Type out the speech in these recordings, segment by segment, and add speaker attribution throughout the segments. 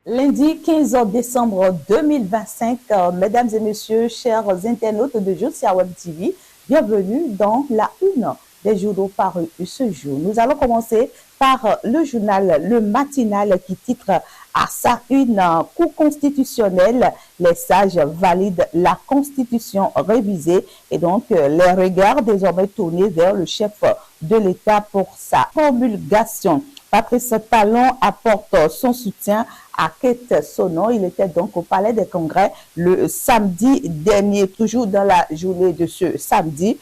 Speaker 1: Lundi 15 décembre 2025, mesdames et messieurs, chers internautes de Josia Web TV, bienvenue dans la une des journaux parus ce jour. Nous allons commencer par le journal Le Matinal qui titre à sa une Cour constitutionnelle, les sages valident la constitution révisée et donc les regards désormais tournés vers le chef de l'État pour sa promulgation. Patrice Talon apporte son soutien à Kate Sonon. Il était donc au Palais des Congrès le samedi dernier, toujours dans la journée de ce samedi.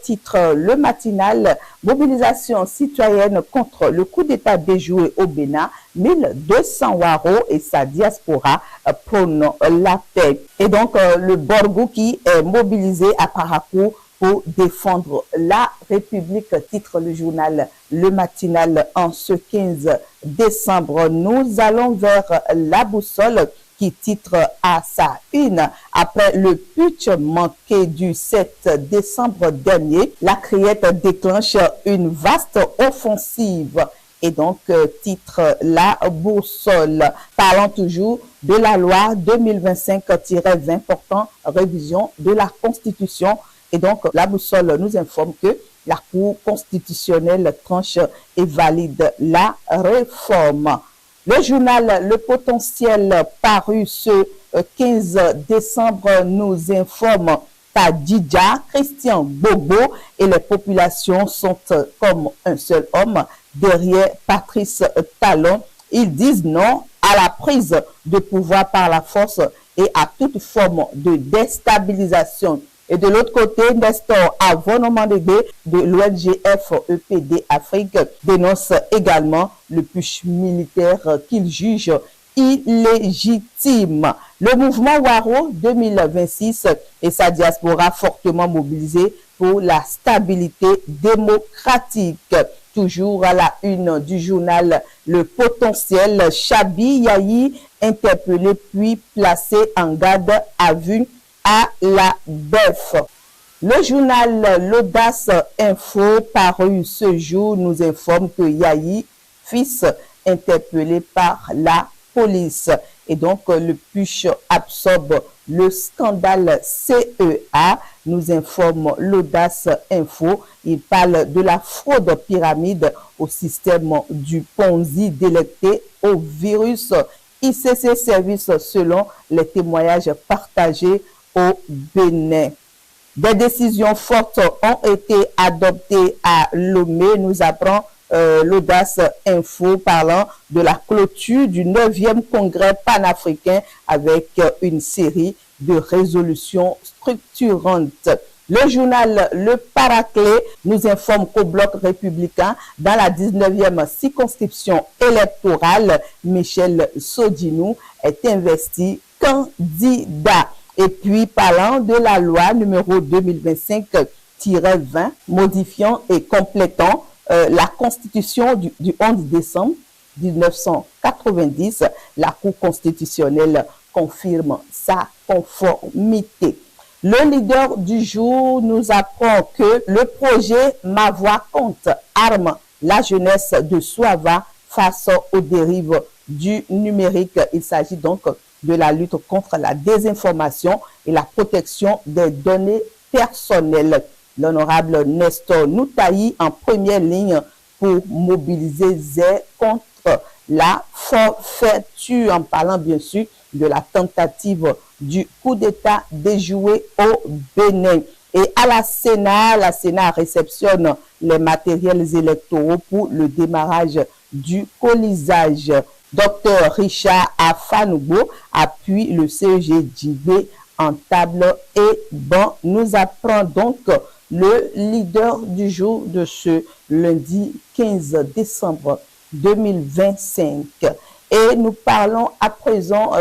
Speaker 1: Titre Le Matinal, mobilisation citoyenne contre le coup d'État déjoué au Bénin. 1200 Waro et sa diaspora prônent la paix. Et donc le Borgou qui est mobilisé à Parakou pour défendre la République, titre le journal Le Matinal en ce 15 décembre. Nous allons vers La Boussole qui titre à sa une après le putsch manqué du 7 décembre dernier, la Criette déclenche une vaste offensive. Et donc, titre La Boussole, parlant toujours de la loi 2025-20 portant révision de la Constitution. Et donc, La Boussole nous informe que la Cour constitutionnelle tranche et valide la réforme. Le journal Le Potentiel paru ce 15 décembre nous informe qu'Adidja, Christian Bobo et les populations sont comme un seul homme derrière Patrice Talon. Ils disent non à la prise de pouvoir par la force et à toute forme de déstabilisation. Et de l'autre côté, Nestor Avonomandebe de l'ONGF EPD Afrique dénonce également le putsch militaire qu'il juge illégitime. Le mouvement Waro 2026 et sa diaspora fortement mobilisée pour la stabilité démocratique. Toujours à la une du journal Le Potentiel, Chabi Yahi interpellé puis placé en garde à vue à la bœuf. Le journal L'Audace Info paru ce jour nous informe que Yahi, fils interpellé par la police. Et donc le putsch absorbe le scandale CEA, nous informe L'Audace Info. Il parle de la fraude pyramide au système du Ponzi délecté au virus ICC Service selon les témoignages partagés au Bénin. Des décisions fortes ont été adoptées à Lomé, nous apprend L'Audace Info parlant de la clôture du 9e congrès panafricain avec une série de résolutions structurantes. Le journal Le Paraclet nous informe qu'au bloc républicain, dans la 19e circonscription électorale, Michel Sodinou est investi candidat. Et puis, parlant de la loi numéro 2025-20, modifiant et complétant la Constitution du 11 décembre 1990, la Cour constitutionnelle confirme sa conformité. Le leader du jour nous apprend que le projet Ma Voix compte arme la jeunesse de Souava face aux dérives du numérique. Il s'agit donc de la lutte contre la désinformation et la protection des données personnelles. L'honorable Nestor Noutaï en première ligne pour mobiliser Zé contre la forfaiture, en parlant bien sûr de la tentative du coup d'État déjoué au Bénin. Et à la Sénat réceptionne les matériels électoraux pour le démarrage du colisage. Dr Richard Afanoubo appuie le CEG Djibé en table et banc. Nous apprend donc le leader du jour de ce lundi 15 décembre 2025. Et nous parlons à présent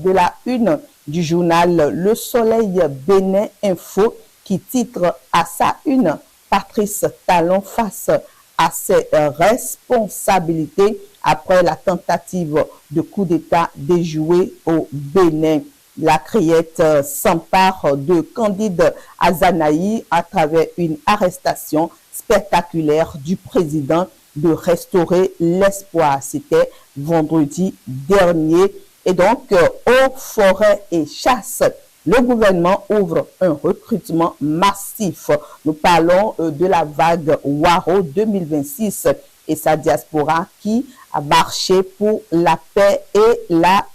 Speaker 1: de la une du journal Le Soleil Bénin Info qui titre à sa une Patrice Talon face à ses responsabilités après la tentative de coup d'État déjoué au Bénin. La Criette s'empare de Candide Azanaï à travers une arrestation spectaculaire du président de restaurer l'espoir. C'était vendredi dernier. Et donc, eaux, forêts et chasse, le gouvernement ouvre un recrutement massif. Nous parlons de la vague Waro 2026 et sa diaspora qui a marché pour la paix et la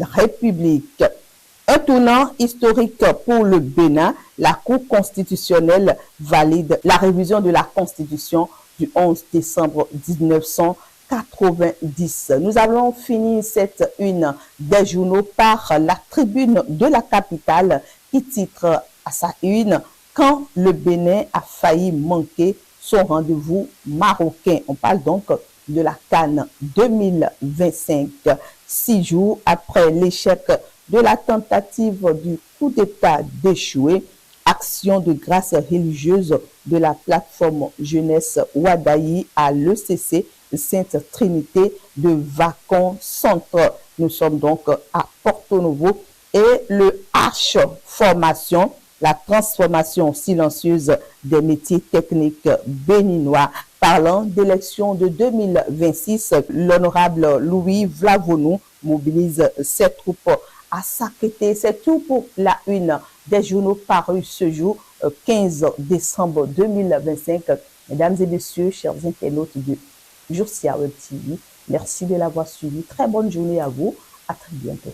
Speaker 1: République. Un tournant historique pour le Bénin. La Cour constitutionnelle valide la révision de la Constitution du 11 décembre 1990. Nous allons finir cette une des journaux par la tribune de la capitale qui titre à sa une « Quand le Bénin a failli manquer son rendez-vous marocain ». On parle donc de la CAN 2025. 6 jours après l'échec de la tentative du coup d'État d'échouer, action de grâce religieuse de la plateforme jeunesse Wadayi à l'ECC Sainte Trinité de Vacon Centre. Nous sommes donc à Porto Novo et le H formation, la transformation silencieuse des métiers techniques béninois. Parlant d'élection de 2026, l'honorable Louis Vlavonou mobilise ses troupes à s'acquitter. C'est tout pour la une des journaux parus ce jour, 15 décembre 2025. Mesdames et messieurs, chers internautes de Josia Web TV, merci de l'avoir suivi. Très bonne journée à vous. À très bientôt.